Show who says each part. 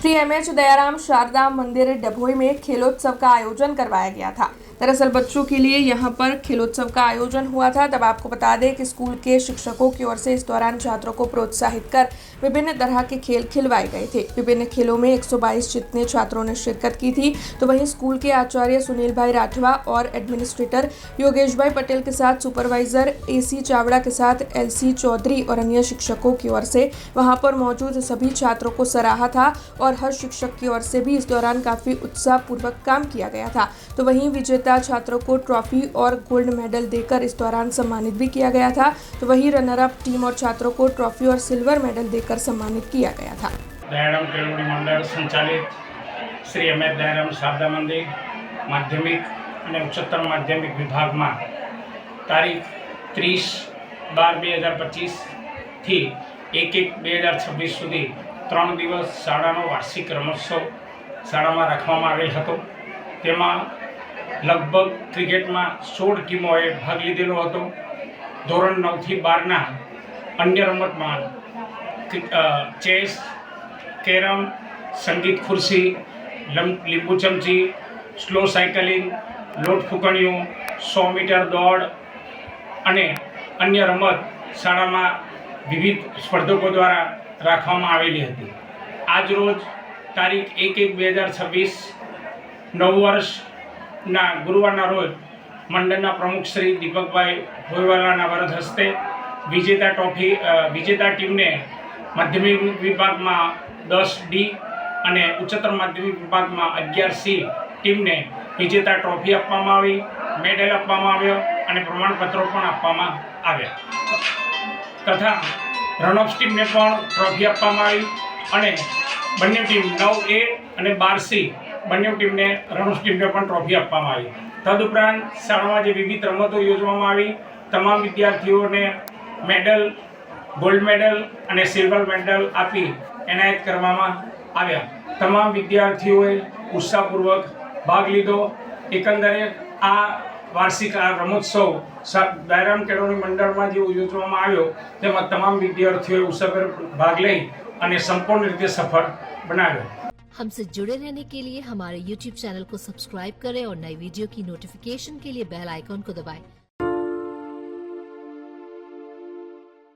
Speaker 1: Shri MH Dayaram Sharda मंदिर डभोई में खेलोत्सव का आयोजन करवाया गया था। दरअसल बच्चों के लिए यहां पर खेलोत्सव का आयोजन हुआ था। तब आपको बता दें कि स्कूल के शिक्षकों की ओर से इस दौरान छात्रों को प्रोत्साहित कर विभिन्न तरह के खेल खिलवाए गए थे। विभिन्न खेलों में 122 जितने छात्रों ने शिरकत की थी। तो वहीं स्कूल के आचार्य सुनील भाई राठवा और एडमिनिस्ट्रेटर योगेश भाई पटेल के साथ सुपरवाइजर AC चावड़ा के साथ LC चौधरी और अन्य शिक्षकों की ओर से वहां पर मौजूद सभी छात्रों को सराहा था और हर शिक्षक की ओर से भी इस दौरान काफी उत्साहपूर्वक काम किया गया था। तो वहीं विजेता छात्रों को ट्रॉफी और गोल्ड मेडल देकर इस दौरान सम्मानित भी किया गया था। तो वहीं रनर अप टीम और छात्रों को ट्रॉफी और सिल्वर मेडल देकर सम्मानित किया गया था।
Speaker 2: दयाराम केळवणी मंडळ संचालित श्री एमएच दयाराम शारदा मंदिर माध्यमिक અને ઉચ્ચતર માધ્યમિક વિભાગમાં તારીખ 30/12/2025 થી 1/1/2026 સુધી 3 દિવસ શાળાનો વાર્ષિક રમોત્સવ શાળામાં રાખવામાં આવેલ હતો। તેમાં લગભગ ક્રિકેટમાં 16 ટીમોએ ભાગ લીધેલો હતો। ધોરણ 9 થી 12ના અન્ય રમતમાં ચેસ, કેરમ, સંગીત ખુરશી, લીંબુ ચમચી, સ્લો સાયકલિંગ, લોટ ફૂંકણીઓ, 100 મીટર દોડ અને અન્ય રમત શાળામાં વિવિધ સ્પર્ધકો દ્વારા રાખવામાં આવેલી હતી। આજ રોજ તારીખ 1/1/2026 નવ વર્ષના ગુરુવારના રોજ મંડળના પ્રમુખ શ્રી દીપકભાઈ ભોયવાલાના વરદ હસ્તે વિજેતા ટીમને માધ્યમિક વિભાગમાં 10D અને ઉચ્ચતર માધ્યમિક વિભાગમાં 11C ટીમને વિજેતા ટ્રોફી આપવામાં આવી, મેડલ આપવામાં આવ્યો અને પ્રમાણપત્રો પણ આપવામાં આવ્યા તથા રનઅપ્સ ટીમને પણ ટ્રોફી આપવામાં આવી અને બંને ટીમ 9A અને 12C બંને ટીમને રનઅપ્સ ટીમને પણ ટ્રોફી આપવામાં આવી। તદુપરાંત શાળામાં જે વિવિધ રમતો યોજવામાં આવી તમામ વિદ્યાર્થીઓને મેડલ, ગોલ્ડ મેડલ અને સિલ્વર મેડલ આપી એનાયત કરવામાં આવ્યા। તમામ વિદ્યાર્થીઓએ ઉત્સાહપૂર્વક ભાગ લીધો। એકંદરે આ વાર્ષિક રમોત્સવ દયારામ કેળવણી મંડળમાં જે યોજવામાં આવ્યો તેમાં તમામ વિદ્યાર્થીઓએ ઉત્સાહભેર ભાગ લઈ અને સંપૂર્ણ રીતે સફળ બનાવ્યો।
Speaker 3: हमसे जुड़े रहने के लिए हमारे YouTube चैनल को सब्सक्राइब करें और नई वीडियो की नोटिफिकेशन के लिए बेल आइकॉन को दबाएं।